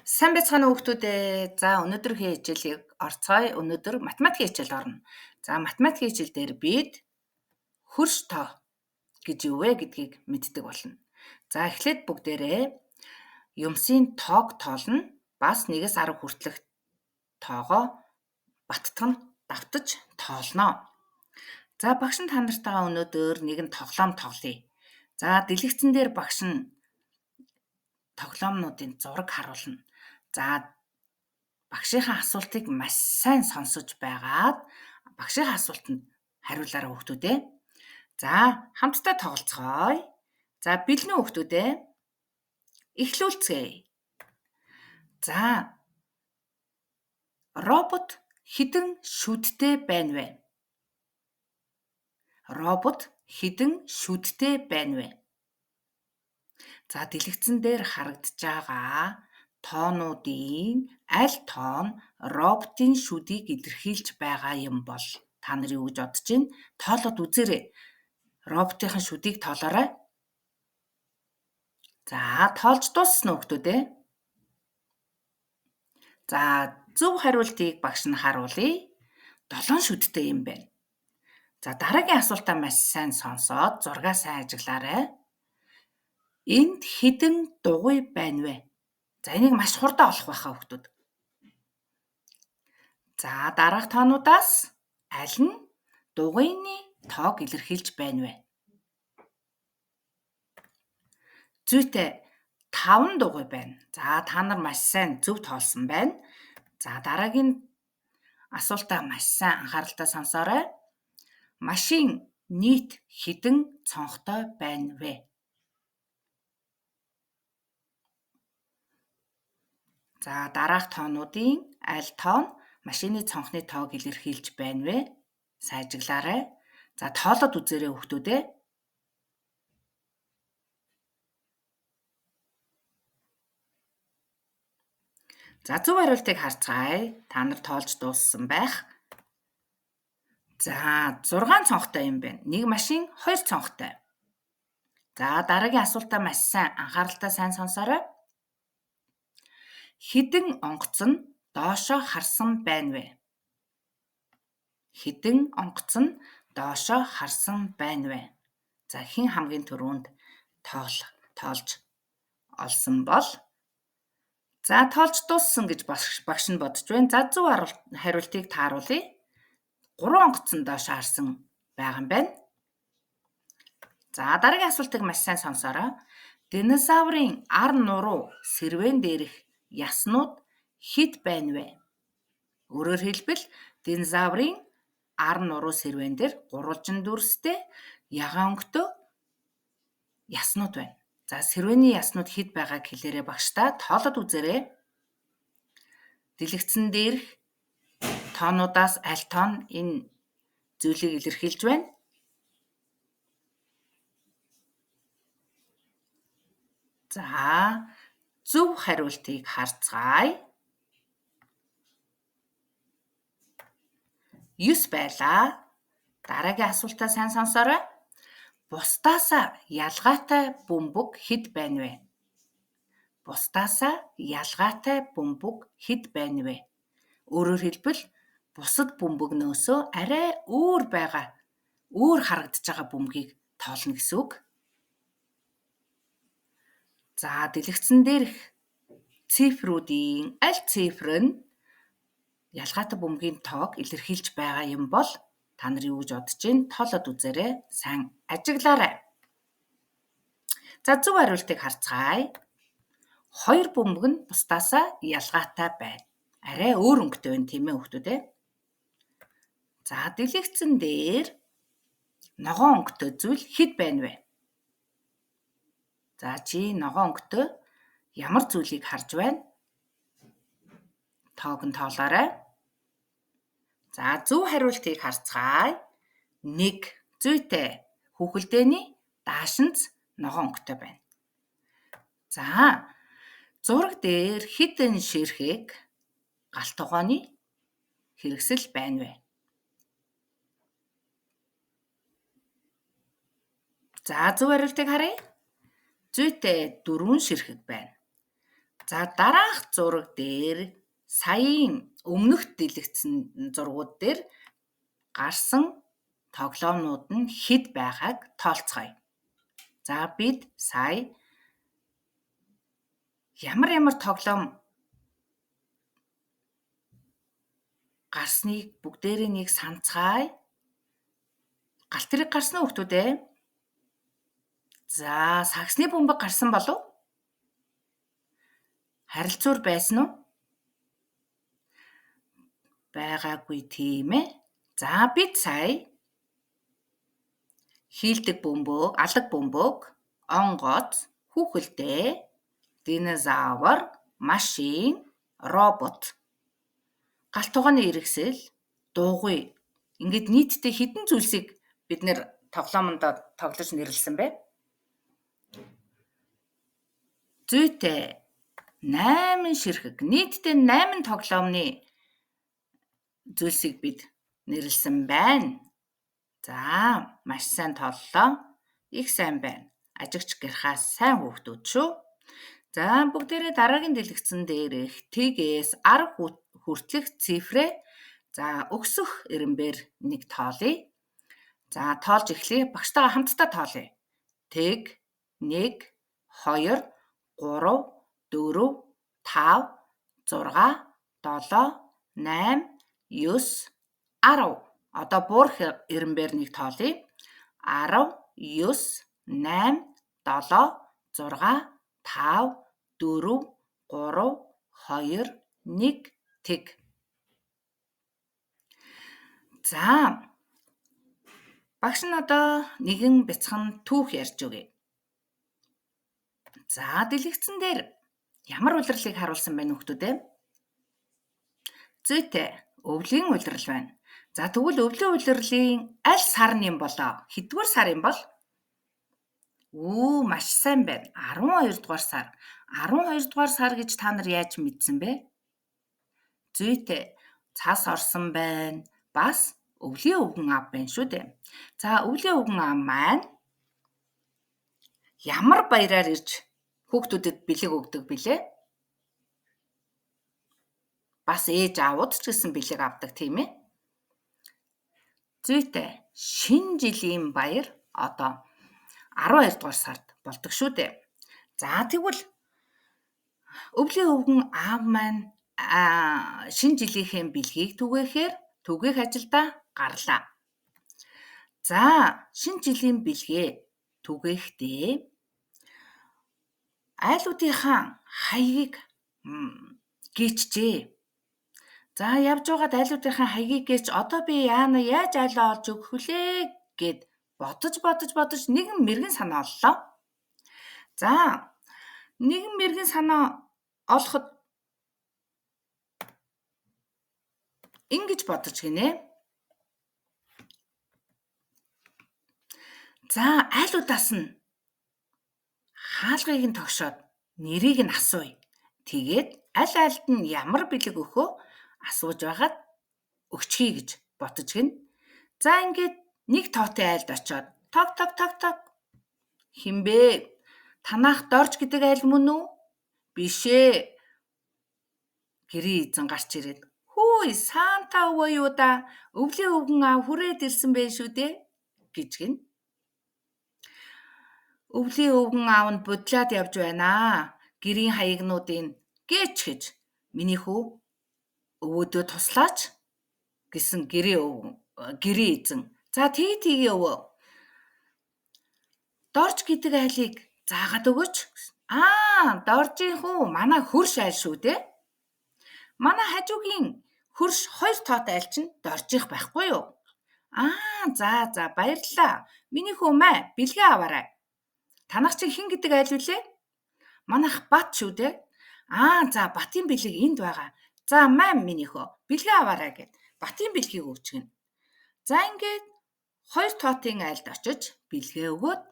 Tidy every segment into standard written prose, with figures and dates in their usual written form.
Сайн байцгаана уу хүүхдүүдээ. За өнөөдрийнхөө хичээлийг орцгоё. Өнөөдөр математикийн хичээл орно. За математикийн хичээл дээр бид хөрш тоо гэж юу вэ гэдгийг мэддэг болно. За эхлээд бүгдээрээ юмсын тоог тоолно. Бас 1-10 хүртэлх тоогоо баттган давтаж тоолно. За багш нь та нартайгаа өнөөдөр нэгэн тоглоом тоглоё. За дэлгэцэн дээр багш нь тоглоомнуудын зураг харуулна. За багшийнхаа асуултыг маш сайн сонсож байгаад багшийнхаа асуултанд хариулаарай хүүхдүүдээ. За хамтдаа тоглоцгоё. За бэлэн үү хүүхдүүдээ? Эхлүүлцгээе. За робот хэдэн шүдтэй байна вэ? Робот хэдэн шүдтэй байна вэ? За дэлгэцэн дээр харагдаж байгаа тоонуудын аль тоо нь роботын шүдийг илэрхийлж байгаа юм бол та нар юу гэж бодож байна? Тоолоод үзээрэй. Роботын шүдийг тоолоорой. За тоолж дууссан уу хүүхдүүдээ? За зөв хариултыг багш нь харуулъя. 7 шүдтэй юм байна. За дараагийн асуултаа маш сайн сонсоод зургаа сайн ажиглаарай. Энд хэдэн дугуй байна вэ? За энийг маш хурдан олох байхаа хүүхдүүд. За дараах тоонуудаас аль нь дугуйны тоог илэрхийлж байна вэ? Зүйтэй 5 дугуй байна. За та нар маш сайн зөв тоолсон байна. За дараагийн асуултаа маш сайн анхааралтай сонсоорой. Машин нийт хэдэн цонхтой байна вэ? За дараах тоонуудын аль тоо нь машины цонхны тоог илэрхийлж байна вэ? Сайн ажиглаарай. За тоолоод үзээрэй хүүхдүүдээ. За зөв хариултыг харцгаая. Та нар тоолж дууссан байх. За 6 цонхтой юм байна. Нэг машин 2 цонхтой. За дараагийн асуултаа маш сайн анхааралтай сайн сонсоорой. Хэдэн онгоц нь доошоо харсан байна вэ? Хэдэн онгоц нь доошоо харсан байна вэ? За хэн хамгийн түрүүнд тоолж олсон бол? За тоолж дууссан гэж багш нь бодож байна. За зөв хариултыг тааруулъя. 3 онгоц нь доошоо харсан байгаа юм байна. За дараагийн асуултыг маш сайн сонсоорой. Динозаврын ар нуруу сэрвэн дээрх яснууд хэд байна вэ? Өөрөөр хэлбэл динозаврын ар нуруу сэрвэн дээр гурвалжин дүрстэй ягаан өнгөтэй яснууд байна. За сэрвэний яснууд хэд байгааг хэлээрэй багштай. Тоолоод үзээрэй. Дэлгэцэн дээрх тоонуудаас аль тоо нь энэ зүйлийг илэрхийлж байна? За зөв хариултыг харцгаая. 9 байлаа. Дараагийн асуултаа сайн сонсоорой. Бусдаасаа ялгаатай бөмбөг хэд байна вэ? Бусдаасаа ялгаатай бөмбөг хэд байна вэ? Өөрөөр хэлбэл бусад бөмбөгнөөсөө арай өөр харагдаж байгаа бөмбөгийг тоолно гэсэн үг. За дэлгэцэн дээрх цифруудын аль цифр нь ялгаатай бөмбөгийн тоог илэрхийлж байгаа юм бол та нар юу гэж бодож байна? Тоолоод үзээрэй. Сайн ажиглаарай. За зөв хариултыг харцгаая. 2 бөмбөг нь бусдаасаа ялгаатай байна. Арай өөр өнгөтэй байна тийм ээ хүүхдүүдээ. За дэлгэцэн дээр ногоон өнгөтэй зүйл хэд байна вэ? За чи ногоон өнгөтэй ямар зүйлийг харж байна? Тоог нь тоолоорой. За зөв хариултыг харцгаая. 1 зүйтэй хүүхэлдээний даашинз ногоон өнгөтэй байна. За зураг дээр хэдэн ширхэг галт тогооны хэрэгсэл байна вэ? За зөв хариултыг харъя. Зүйтэй 4 ширхэг байна. За дараах зураг дээр саяын өмнөх дэлгэцсэн зургууд дээр гарсан тоглоомнууд нь хэд байгааг тоолцгоё. За бид сая ямар тоглоом гарсныг бүгдээрээ нэг санацгаая. Галт тэрэг гарсан уу хүүхдүүд ээ? За сагсны бөмбөг гарсан болов? Харилцуур байсан уу? Байгаагүй тийм ээ. За бид сая хийлдэг бөмбөг, алаг бөмбөг, онгоц, хүүхэлдээ, динозавр, машин, робот, галт тугааны иргэсэл, дуугүй. Ингээд нийтдээ хэдэн зүйлсийг бид нэр тоглоомонд тоглож нэрлсэн бэ? Зүйтэй 8 ширхэг. Нийтдээ 8 тоглоомны зүйлсийг бид нэрлсэн байна. За, маш сайн тооллоо. Их сайн байна. Ажигч гэрхаас сайн хүүхдүүд шүү. За, бүгдээрээ дараагийн дэлгэцэн дээрх тэгээс 10 хүртэлх цифрээ өгсөх ирэмбээр нэг тоолъё. За, тоолж эхлэе. Багштайгаа хамтдаа тоолъё. Тэг, 1, 2, 3, 4, 5, 6, 7, 8, 9, 10. Одоо буурах ирэмбээр нэг тоолъё. 10, 9, 8, 7, 6, 5, 4, 3, 2, 1, тэг. За, багш нь одоо нэгэн бяцхан түүх ярьж өгье. За, дэлгэцэн дээр ямар улирлыг харуулсан байна хүүхдүүд ээ? Зүйтэй, өвлийн улирал байна. За, тэгвэл өвлийн улирлын аль сар нэм болоо? Хэдүгээр сар юм бол? Маш сайн байна. 12 дугаар сар. 12 дугаар сар гэж та нар яаж мэдсэн бэ? Зүйтэй, цас орсон байна. Бас өвлийн өвгөн ав байна шүү дээ. За, өвлийн өвгөн ав маань ямар баяраар ирж хүүхдүүдэд бэлэг өгдөг билээ? Бас ээж аавууд ч гэсэн бэлэг авдаг тийм ээ. Зүйтэй, шинэ жилийн баяр одоо 12 дугаар сард болдог шүү дээ. За, тэгвэл өвлийн өвгөн аав маань шинэ жилийнхээ бэлгийг түгээхээр түгээх ажилдаа гарлаа. За, шинэ жилийн бэлгээ түгээхдээ айлуудынхаа хаягийг гээчжээ. За, явж байгаад айлуудынхаа хаягийг гээж одоо би яана яаж айлаа олж өгөх вүлээ гэд бодож нэгэн мэргэн санаа оллоо. За, нэгэн мэргэн санаа олоход ингэж бодож гинэ. За, айлуудаас нь хаалгыг нь тогшоод нэрийг нь асууя. Тэгээд аль айлд нь ямар бэлэг өгөхөө асууж байгаад өгчихье гэж бодож гин. За, ингээд нэг тоотой айлд очоод тог. Хинбэ? Танах дорж гэдэг айл мөн үү? Биш ээ. Гэрийн эзэн гарч ирээд хөөе Санта өвөө юу да? Өвлийн өвгөн аав хүрээд ирсэн байх шүү дээ гэж гин. Өвлийн өвгөн аав нь бодлаад явж байна. Гэрийн хаягнуудыг гээч гэж миний хүү өвөөдөө туслаач гэсэн гэрийн эзэн. За, тэгээ өвөө. Дорж гэдэг айлыг заагаад өгөөч. Доржийн хүү манай хөрш айл шүү дээ. Манай хажуугийн хөрш 2 тоотой айл чинь доржих байхгүй юу? За баярлалаа. Миний хүү маа бэлгээ аваарай. Танах чинь хэн гэдэг айл вүлээ? Манайх бат шүү дээ. За батын бэлэг энд байгаа. За маа миний хөө бэлгээ аваарай гэд батын бэлгийг өгч гин. За, ингээд 2 тоотын айлд очиж бэлгээ өгөөд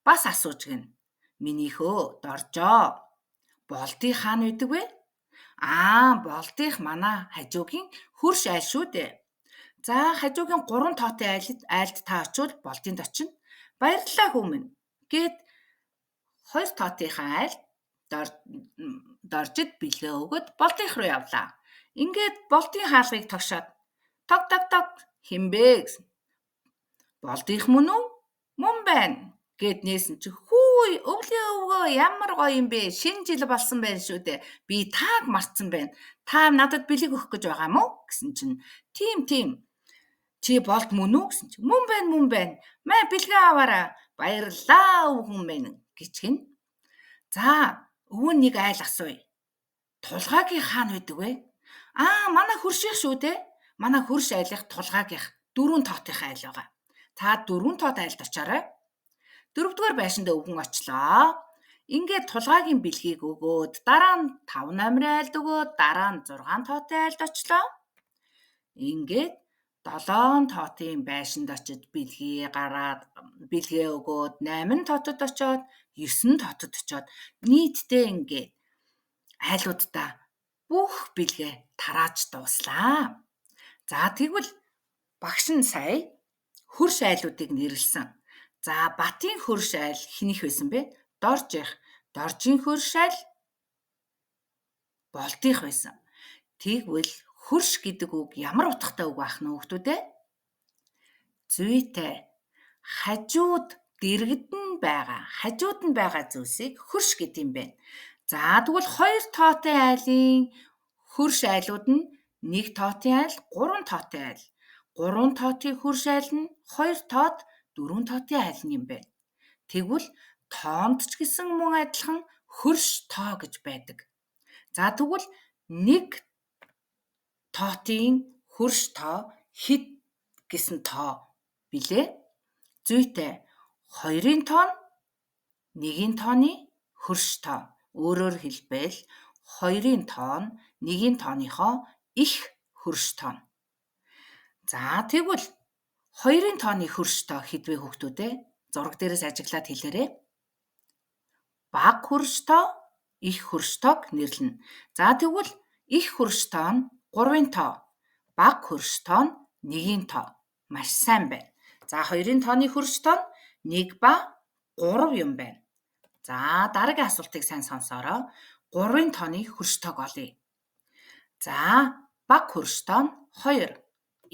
бас асууж гин. Миний хөө доржоо. Болдын хаана байдаг вэ? Болдынх манай хажуугийн хөрш айл шүү дээ. За, хажуугийн 3 тоотой айлд та очивол болдынд очино. Баярлалаа хүү минь гэд 2 тоотынхаа айлд доржид бэлгээ өгöd болдынх руу явлаа. Ингээд болдын хаалгыг тогшоод тог хинбэ гэсэн. Болдынх мөн үү? Мөн байна гэд нээсэн чи хүү өвлөө өвгөө ямар гоё юм бэ? Шинэ жил болсон байна шүү дээ. Би тааг мартсан байна. Та надад бэлэг өгөх гэж байгаа юм уу? Гэсэн чинь тийм. Чи болд мөн үү гэсэн чи мөн байна. Маа бэлгээ аваарай. Баярлалаа өвгөн минь гэчгэн. За, өвөө нэг айл асууя. Тулгаагийн хаана байдаг вэ? Манай хөрших шүү дээ. Манай хөрш айлах тулгаагийнх 4 тоотын айл байгаа. Та 4 тоот айлд очаарай. 4-р байшиндаа өвгөн очлоо. Ингээд тулгаагийн бэлгийг өгөөд дараа нь 5 номерын айлд өгөөд дараа нь 6 тоотой айлд очлоо. Ингээд 7 тоотын байшинд очиж бэлгээ гараад бэлгээ өгөөд 8 тоотод очоод 9 тоотод очоод нийтдээ ингээд айлуудаа бүх бэлгээ тарааж дууслаа. За тэгвэл багш нь сая хөрш айлуудыг нэрлсэн. За Батын хөрш айл хэнийх байсан бэ? Доржийн хөрш айл болдынх байсан. Тэгвэл хөрш гэдэг үг ямар утгатай үг байх нь хүүхдүүд ээ? Зүйтэй. Хажууд дэргэд нь байгаа зүйлсийг хөрш гэдэг юм байна. За тэгвэл 2 тоотой айлын хөрш айлууд нь 1 тоотын айл, 3 тоотын айл. 3 тоотын хөрш айл нь 2 тоот, 4 тоотын айл юм байна. Тэгвэл тоонд ч гэсэн мөн адилхан хөрш тоо гэж байдаг. За тэгвэл 1 тоотын хөрш тоо хэд гэсэн тоо билээ? Зүйтэй. 2-ын тоо нь 1-ийн тооны хөрш тоо. Өөрөөр хэлбэл 2-ын тоо нь 1-ийн тооныхоо их хөрш тоо. За тэгвэл 2-ын тооны хөрш тоо хэд вэ хүүхдүүд ээ? Зураг дээрээс ажиглаад хэлээрэй. Бага хөрш тоо, их хөрш тоог нэрлэнэ. За тэгвэл их хөрш тоо нь 3-ын тоо, бага хөрш тоо нь 1-ийн тоо. Маш сайн байна. За 2-ын тооны хөрш тоо нь 1 ба 3 юм байна. За дараагийн асуултыг сайн сонсоорой. 3-ын тооны хөрш тоог олъё. За бага хөрш тоо нь 2,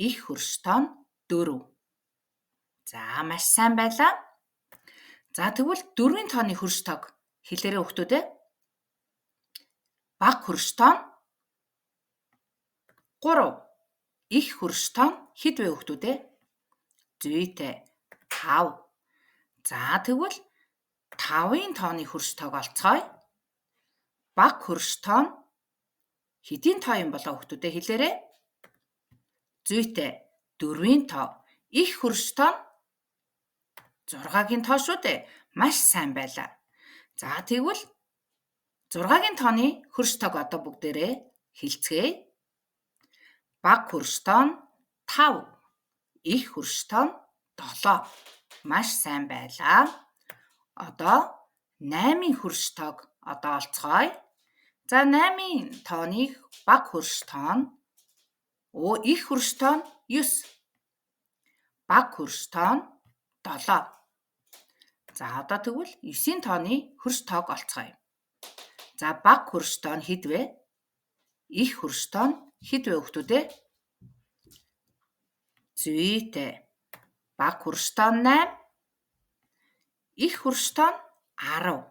их хөрш тоо нь 4. За маш сайн байлаа. За тэгвэл 4-ийн тооны хөрш тоог хэлээрэй хүүхдүүд ээ. Бага хөрш тоо нь 3, их хөрш тоо нь хэд вэ хүүхдүүд ээ? Зүйтэй. 5. За тэгвэл 5-ын тооны хөрш тоог олцгоё. Бага хөрш тоо нь хэдийн тоо юм болоо хүүхдүүд ээ хэлээрэй. Зүйтэй. 4-ийн тоо. Их хөрш тоо нь 6-гийн тоо шүү дээ. Маш сайн байлаа. За тэгвэл 6-гийн тооны хөрш тоог одоо бүгдээрээ хэлцгээе. Бага хөрш тоо нь 5, их хөрш тоо нь 7. Маш сайн байлаа. Одоо 8-ын хөрш тоог одоо олцгоё. За 8-ын тооны бага хөрш тоо нь их хөрш тоо нь 9. Бага хөрш тоо нь 7. За одоо тэгвэл 9-ийн тооны хөрш тоог олцгоё. За бага хөрш тоо нь хэд вэ? Их хөрш тоо нь хэд вэ хүүхдүүд ээ? Зүйтэй. Бага хөрш тоо нь 8, их хөрш тоо нь 10.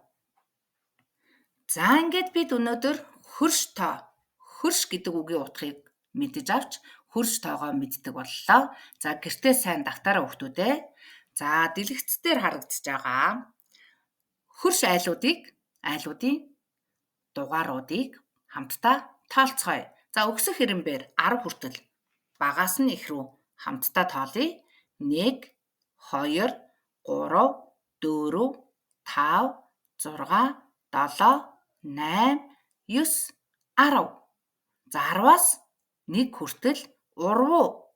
За ингээд бид өнөөдөр хөрш гэдэг үгийн утгыг мэдэж авч хөрш тоогоо мэддэг боллоо. За гэртээ сайн давтаараа хүүхдүүд ээ. За дэлгэц дээр харагдаж байгаа хөрш айлуудын дугааруудыг хамтдаа тоолцгоё. За өгсөх хэрэмбээр 10 хүртэл багаас нь их рүү хамтдаа тоолъё. 1, 2, 3, 4, 5, 6, 7, 8, 9, 10. За 10-аас 1 хүртэл урвуу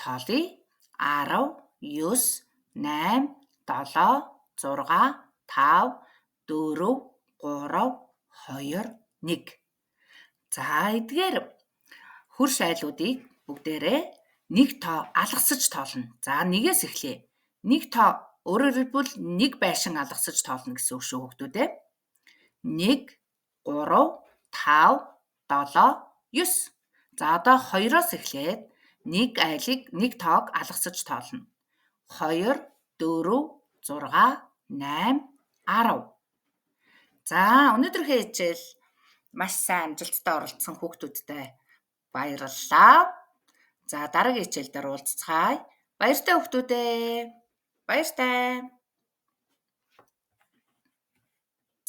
тоолъё. 10, 9, 8, 7, 6, 5, 4, 3, 2, 1. За эдгээр хөрш айлуудыг бүгдээрээ 1 тоо алгасаж тоолно. За 1-ээс эхлэе. 1 тоо өөрөөр хэлбэл 1 байшин алгасаж тоолно гэсэн үг шүү хүүхдүүд ээ. 1, 3, 5, 7, 9. За одоо 2-оос эхлээд нэг айлыг нэг тоог алгасаж тоолно. 2, 4, 6, 8, 10. За өнөөдрийнхөө хичээл маш сайн амжилттай оролцсон хүүхдүүдтэй баярлалаа. За дараагийн хичээл дээр уулзцгаая. Баяртай хүүхдүүдээ. Баяртай.